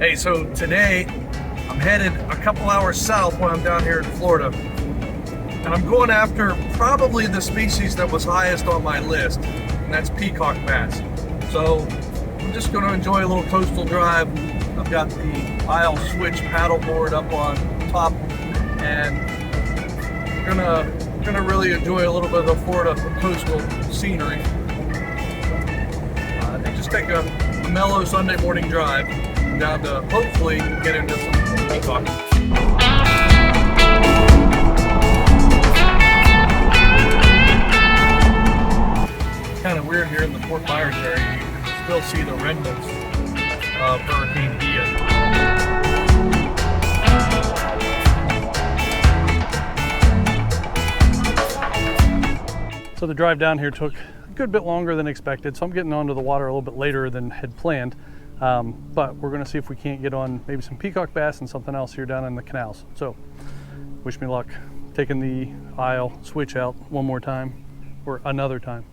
Hey, so today I'm headed a couple hours south when I'm down here in Florida, and I'm going after probably the species that was highest on my list, and that's peacock bass. So I'm just going to enjoy a little coastal drive. I've got the Isle Switch Paddleboard up on top, and I'm gonna really enjoy a little bit of the Florida coastal scenery. And just take a mellow Sunday morning drive down to hopefully get into some peacock. It's kind of weird here in the Fort Myers area. You can still see the remnants of Hurricane Ian. So the drive down here took a good bit longer than expected, so I'm getting onto the water a little bit later than had planned. But we're going to see if we can't get on maybe some peacock bass and something else here down in the canals. So wish me luck taking the Isle Switch out one more time, or another time.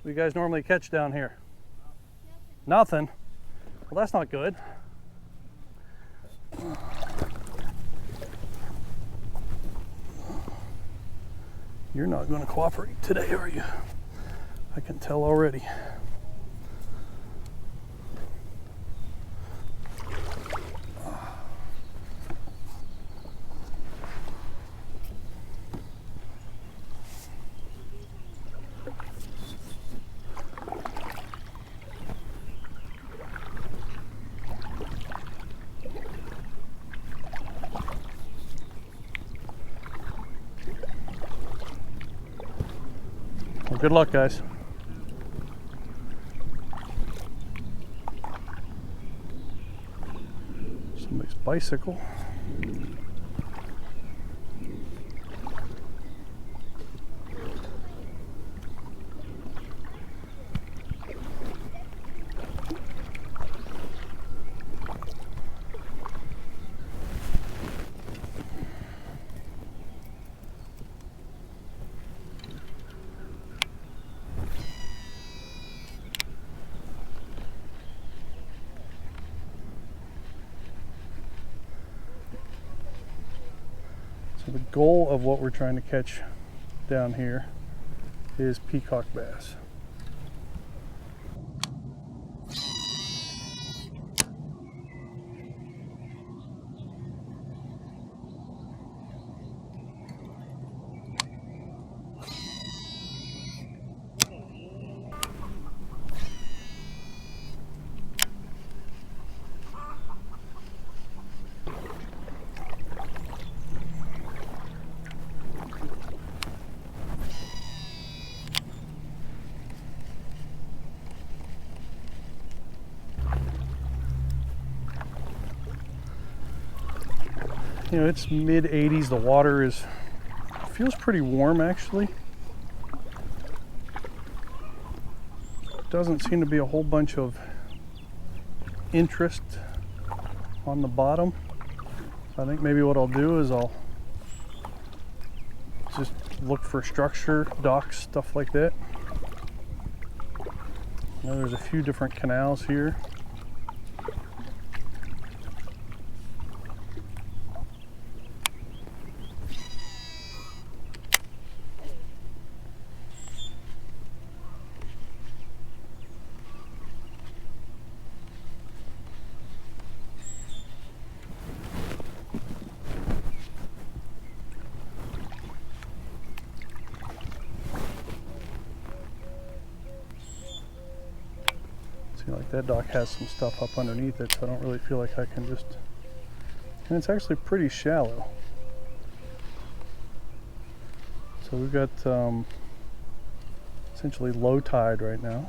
What do you guys normally catch down here? Nothing. Well, that's not good. You're not going to cooperate today, are you? I can tell already. Well, good luck, guys. Somebody's bicycle. So the goal of what we're trying to catch down here is peacock bass. You know, it's mid 80s. The water feels pretty warm actually. Doesn't seem to be a whole bunch of interest on the bottom. So I think maybe what I'll do is I'll just look for structure, docks, stuff like that. You know, there's a few different canals here. Like that dock has some stuff up underneath it, so I don't really feel like I can just, and it's actually pretty shallow. So we've got essentially low tide right now.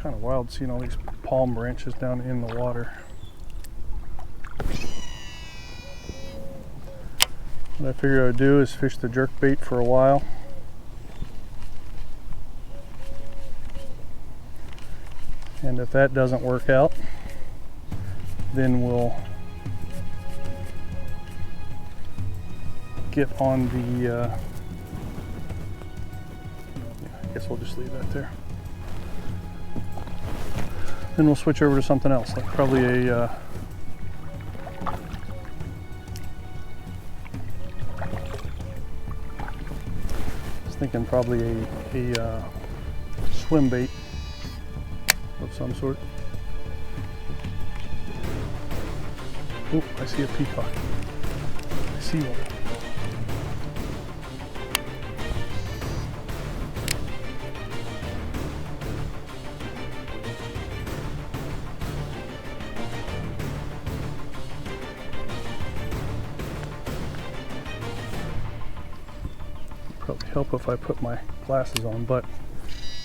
Kind of wild seeing all these palm branches down in the water. What I figured I would do is fish the jerk bait for a while. And if that doesn't work out, then we'll get on the, I guess we'll just leave that there. Then we'll switch over to something else, like probably a, I was thinking probably a swim bait of some sort. Oh, I see a peacock. I see one. Probably help if I put my glasses on, but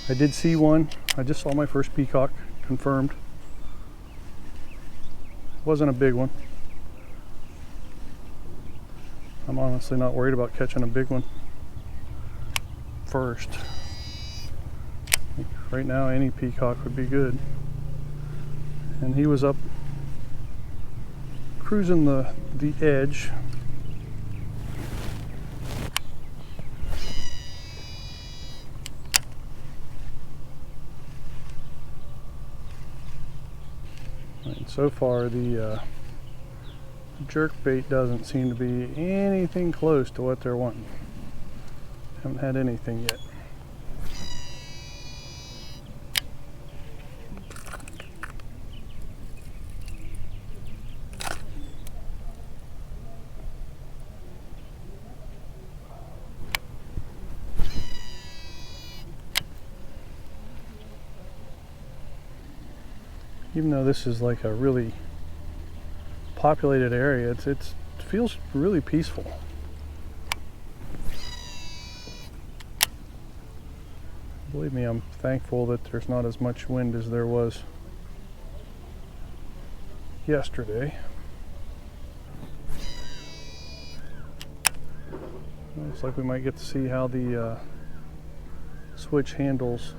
I did see one. I just saw my first peacock, confirmed. Wasn't a big one. I'm honestly not worried about catching a big one first. Right now, any peacock would be good. And he was up cruising the edge. And so far, the jerk bait doesn't seem to be anything close to what they're wanting. Haven't had anything yet. Even though this is like a really populated area, it feels really peaceful. Believe me, I'm thankful that there's not as much wind as there was yesterday. Looks like we might get to see how the switch handles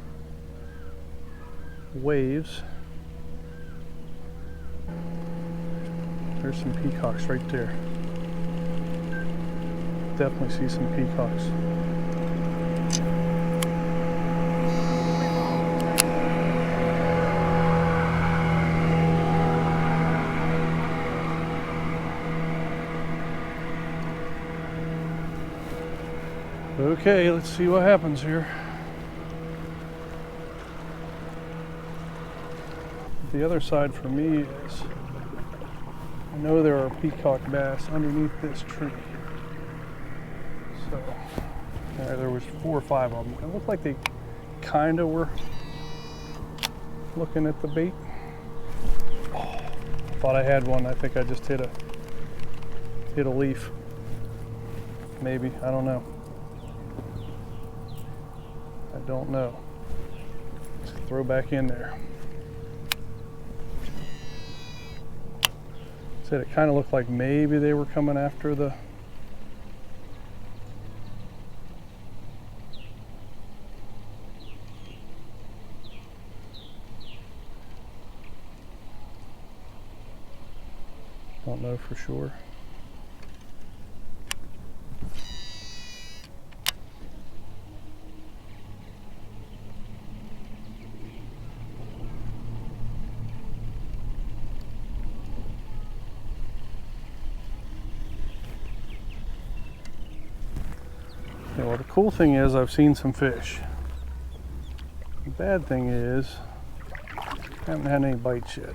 waves. There's some peacocks right there. Definitely see some peacocks. Okay, let's see what happens here. The other side for me is, I know there are peacock bass underneath this tree. So, there was 4 or 5 of them. It looked like they kind of were looking at the bait. Oh, thought I had one. I think I just hit a leaf. Maybe, I don't know. I don't know. Let's throw back in there. Said it kind of looked like maybe they were coming after the don't know for sure. Well, the cool thing is I've seen some fish. The bad thing is I haven't had any bites yet.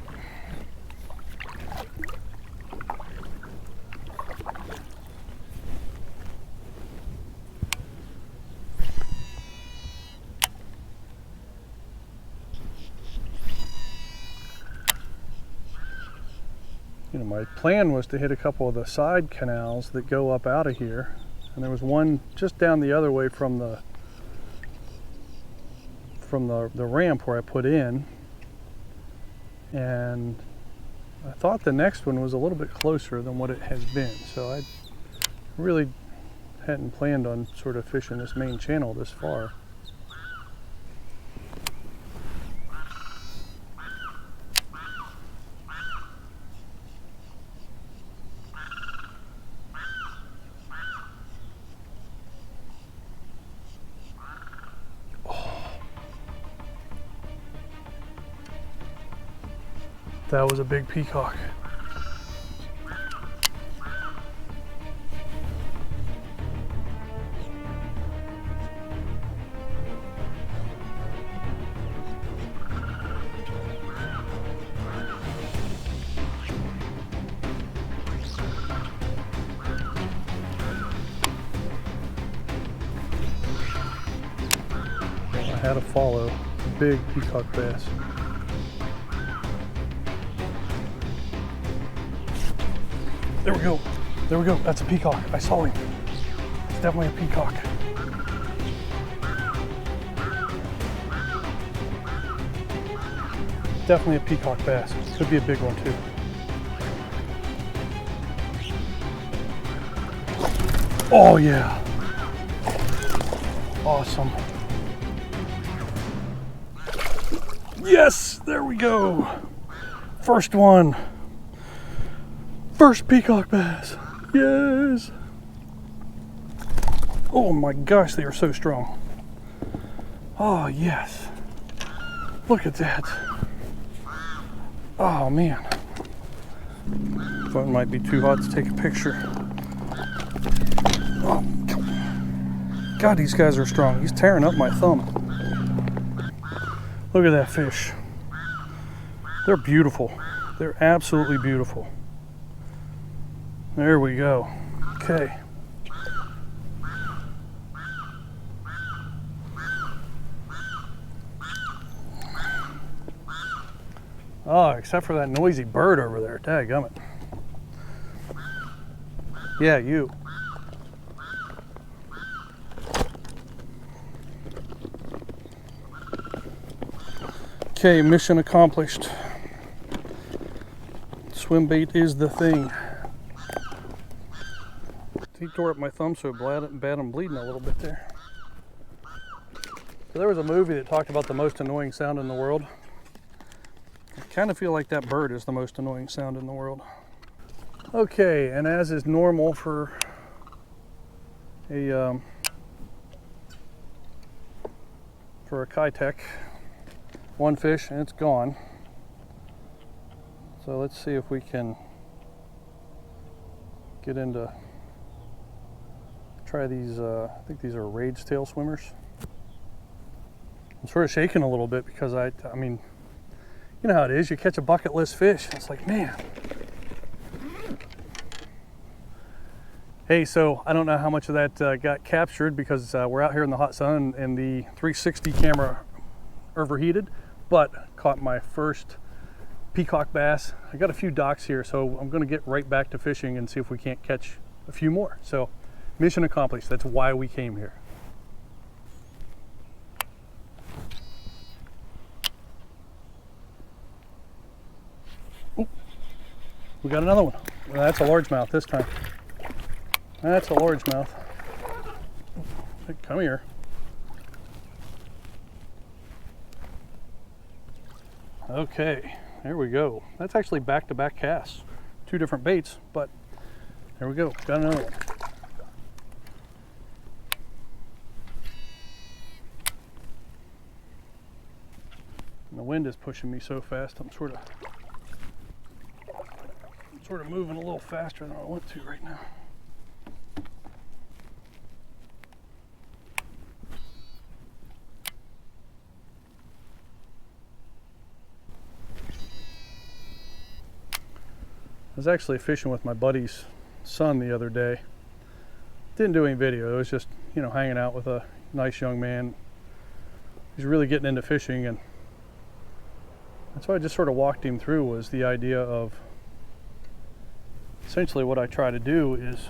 You know, my plan was to hit a couple of the side canals that go up out of here. And there was one just down the other way from the ramp where I put in. And I thought the next one was a little bit closer than what it has been. So Really hadn't planned on sort of fishing this main channel this far. That was a big peacock. I had to follow a big peacock bass. There we go. There we go. That's a peacock. I saw him. It's definitely a peacock. Definitely a peacock bass. Could be a big one too. Oh yeah. Awesome. Yes, there we go. First one. First peacock bass. Yes. Oh my gosh, they are so strong. Oh yes. Look at that. Oh man. Phone might be too hot to take a picture. Oh God, these guys are strong. He's tearing up my thumb. Look at that fish. They're beautiful. They're absolutely beautiful. There we go. Okay. Oh, except for that noisy bird over there. Dadgummit. Yeah, you. Okay, mission accomplished. Swim bait is the thing. He tore up my thumb so bad I'm bleeding a little bit there. So there was a movie that talked about the most annoying sound in the world. I kind of feel like that bird is the most annoying sound in the world. Okay, and as is normal for a Kitech, one fish and it's gone. So let's see if we can get into, try these, I think these are rage tail swimmers. I'm sort of shaking a little bit because I mean, you know how it is, you catch a bucket list fish. It's like, man. Hey, so I don't know how much of that got captured because we're out here in the hot sun and the 360 camera overheated, but caught my first peacock bass. I got a few docks here, so I'm gonna get right back to fishing and see if we can't catch a few more. So mission accomplished. That's why we came here. Ooh, we got another one. Well, that's a largemouth this time. That's a largemouth. Hey, come here. Okay, there we go. That's actually back-to-back casts. Two different baits, but there we go. Got another one. And the wind is pushing me so fast, I'm sort of moving a little faster than I want to right now. I was actually fishing with my buddy's son the other day. Didn't do any video, it was just, you know, hanging out with a nice young man. He's really getting into fishing, and that's what I just sort of walked him through, was the idea of essentially what I try to do is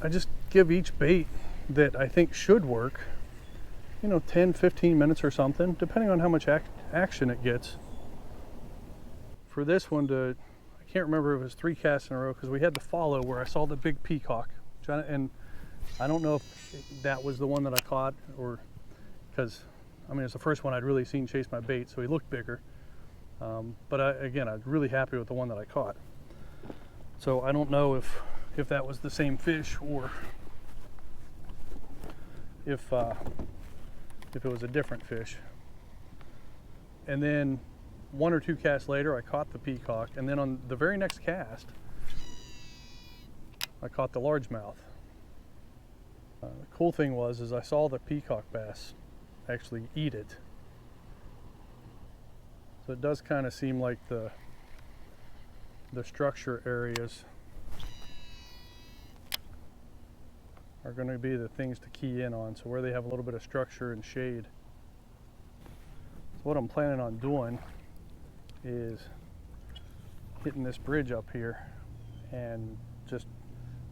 I just give each bait that I think should work, you know, 10-15 minutes or something, depending on how much action it gets. For this one, I can't remember if it was 3 casts in a row, because we had the follow where I saw the big peacock, and I don't know if that was the one that I caught, or because I mean it's the first one I'd really seen chase my bait, so he looked bigger. But again, I'm really happy with the one that I caught. So I don't know if that was the same fish, or if it was a different fish. And then 1 or 2 casts later, I caught the peacock, and then on the very next cast, I caught the largemouth. The cool thing was I saw the peacock bass actually eat it. So it does kind of seem like the structure areas are going to be the things to key in on. So where they have a little bit of structure and shade. So what I'm planning on doing is hitting this bridge up here and just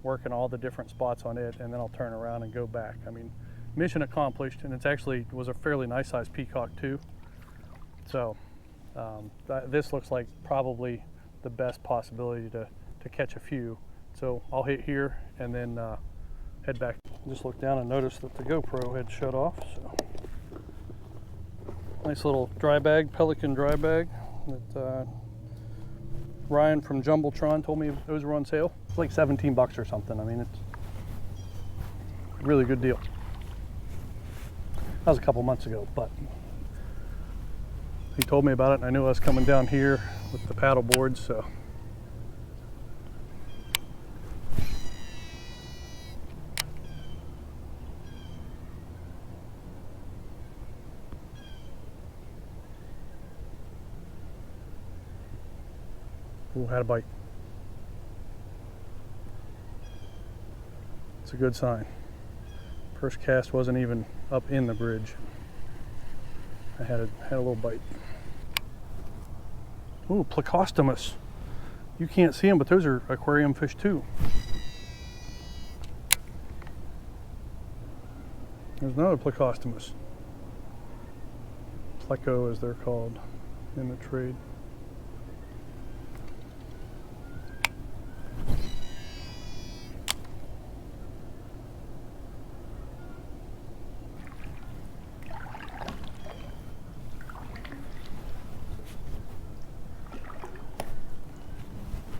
working all the different spots on it, and then I'll turn around and go back. I mean, mission accomplished, and it's actually was a fairly nice sized peacock too. So this looks like probably the best possibility to catch a few. So I'll hit here and then head back. Just looked down and noticed that the GoPro had shut off. So nice little dry bag, Pelican dry bag that Ryan from Jumbotron told me those were on sale. It's like 17 bucks or something. I mean, it's a really good deal. That was a couple months ago, but he told me about it, and I knew I was coming down here with the paddle boards, so. Ooh, had a bite. It's a good sign. First cast wasn't even up in the bridge. I had a little bite. Ooh, Plecostomus. You can't see them, but those are aquarium fish too. There's another Plecostomus. Pleco, as they're called in the trade.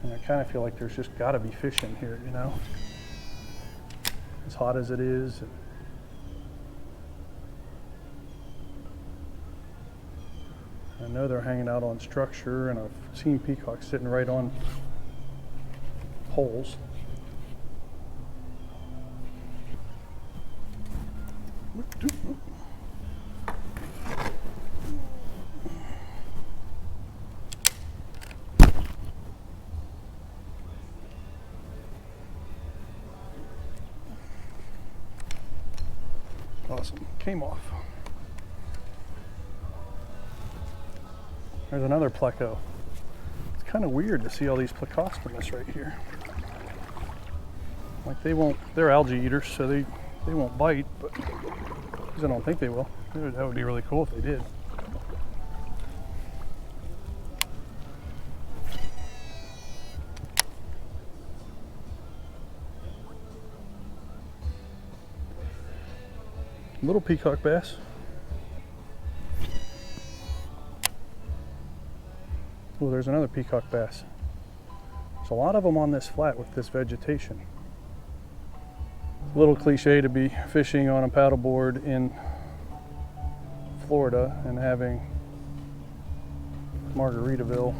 And I kind of feel like there's just got to be fish in here, you know? As hot as it is. I know they're hanging out on structure, and I've seen peacocks sitting right on poles. Awesome, came off. There's another pleco. It's kind of weird to see all these Plecostomus right here. Like they're algae eaters, so they won't bite, but I don't think they will. That would be really cool if they did. Little peacock bass. Oh, there's another peacock bass. There's a lot of them on this flat with this vegetation. A little cliche to be fishing on a paddleboard in Florida and having Margaritaville.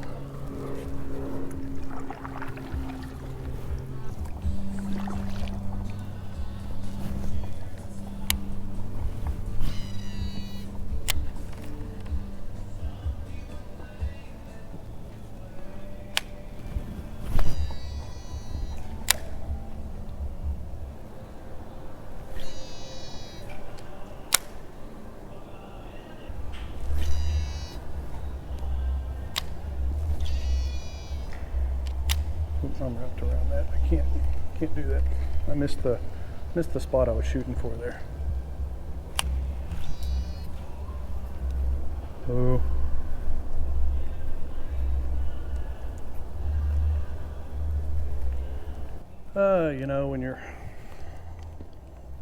I'm wrapped around that. I can't do that. I missed the spot I was shooting for there. Oh. You know, when you're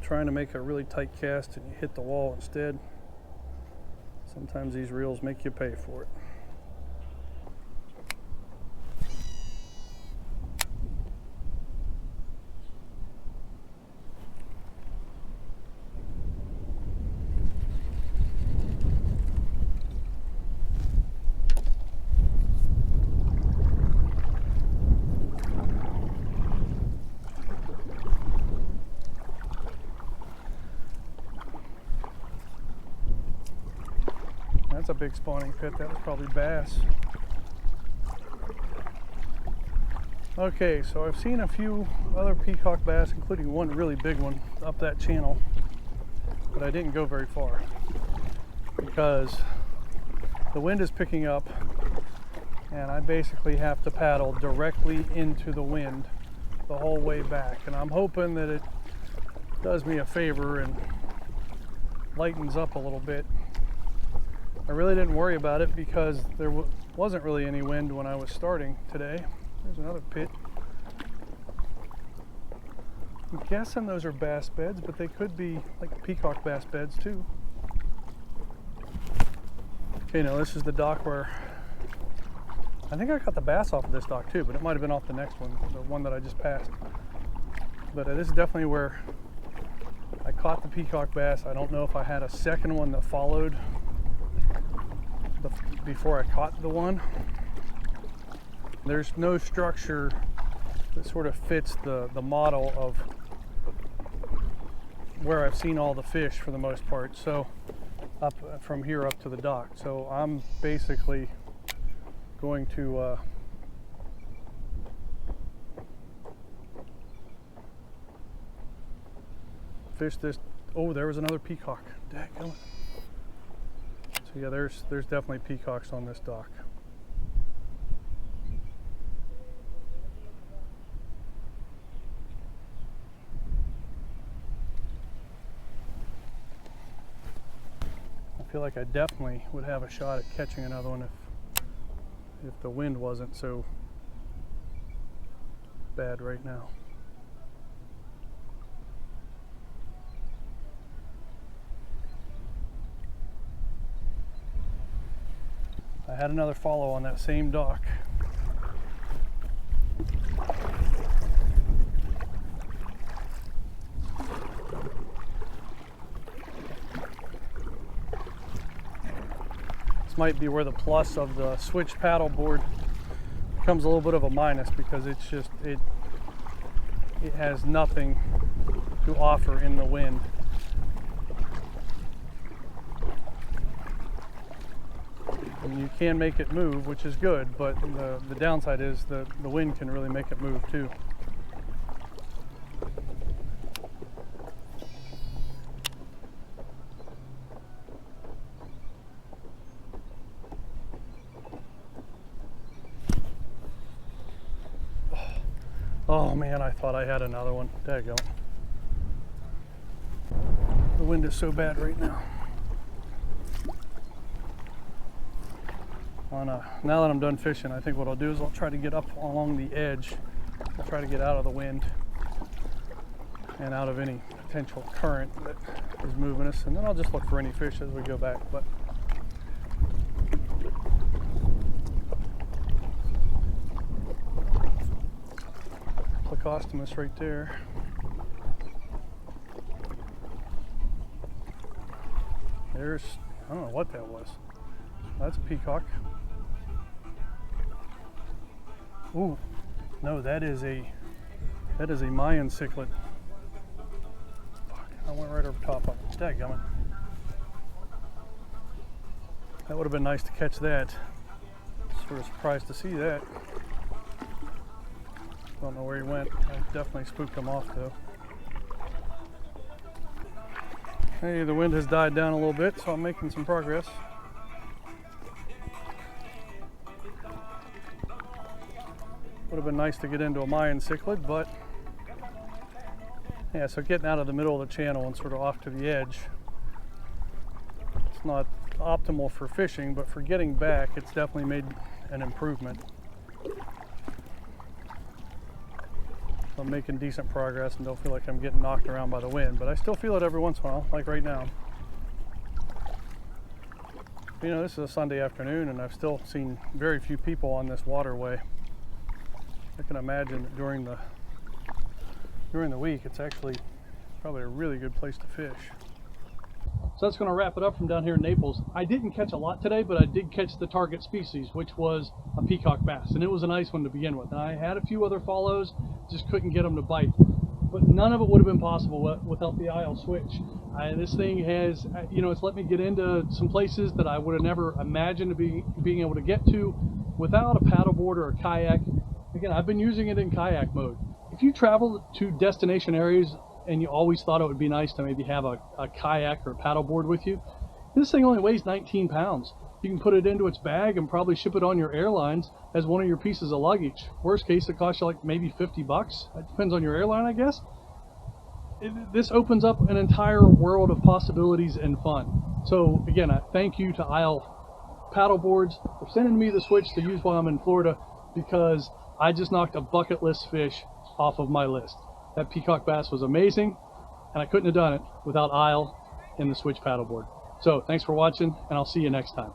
trying to make a really tight cast and you hit the wall instead, sometimes these reels make you pay for it. That's a big spawning pit. That was probably bass. Okay, so I've seen a few other peacock bass, including one really big one up that channel, but I didn't go very far because the wind is picking up and I basically have to paddle directly into the wind the whole way back. And I'm hoping that it does me a favor and lightens up a little bit. I really didn't worry about it because there wasn't really any wind when I was starting today. There's another pit. I'm guessing those are bass beds, but they could be like peacock bass beds too. Okay, now this is the dock where I think I got the bass off of this dock too, but it might have been off the next one, the one that I just passed. But this is definitely where I caught the peacock bass. I don't know if I had a second one that followed before I caught the one. There's no structure that sort of fits the model of where I've seen all the fish for the most part. So up from here up to the dock. So I'm basically going to fish this. Oh, there was another peacock. Dadgummit. So yeah, there's definitely peacocks on this dock. I feel like I definitely would have a shot at catching another one if the wind wasn't so bad right now. I had another follow on that same dock. This might be where the plus of the switch paddleboard becomes a little bit of a minus, because it's just it has nothing to offer in the wind. And you can make it move, which is good, but the downside is the wind can really make it move too. Oh man, I thought I had another one. Daggone. The wind is so bad right now. Now that I'm done fishing, I think what I'll do is I'll try to get up along the edge. I'll try to get out of the wind and out of any potential current that is moving us, and then I'll just look for any fish as we go back. But Plecostomus right there. There's, I don't know what that was. That's a peacock. Ooh, no, that is a Mayan cichlid. Fuck, I went right over top of it. Dadgummit. That would have been nice to catch that. Sort of surprised to see that. Don't know where he went. I definitely spooked him off though. Hey, the wind has died down a little bit, so I'm making some progress. Would have been nice to get into a Mayan cichlid, but yeah, so getting out of the middle of the channel and sort of off to the edge, it's not optimal for fishing, but for getting back, it's definitely made an improvement. So I'm making decent progress and don't feel like I'm getting knocked around by the wind, but I still feel it every once in a while, like right now. You know, this is a Sunday afternoon and I've still seen very few people on this waterway. I can imagine that during the week it's actually probably a really good place to fish. So that's going to wrap it up from down here in Naples. I didn't catch a lot today, but I did catch the target species, which was a peacock bass, and it was a nice one to begin with. And I had a few other follows, just couldn't get them to bite. But none of it would have been possible without the Isle Switch. This thing has, you know, it's let me get into some places that I would have never imagined being able to get to without a paddleboard or a kayak. Again, I've been using it in kayak mode. If you travel to destination areas and you always thought it would be nice to maybe have a kayak or a paddleboard with you, this thing only weighs 19 pounds. You can put it into its bag and probably ship it on your airlines as one of your pieces of luggage. Worst case, it costs you like maybe 50 bucks. It depends on your airline, I guess. This opens up an entire world of possibilities and fun. So again, I thank you to Isle Paddleboards for sending me the Switch to use while I'm in Florida, because I just knocked a bucket list fish off of my list. That peacock bass was amazing, and I couldn't have done it without Isle and the Switch paddleboard. So thanks for watching, and I'll see you next time.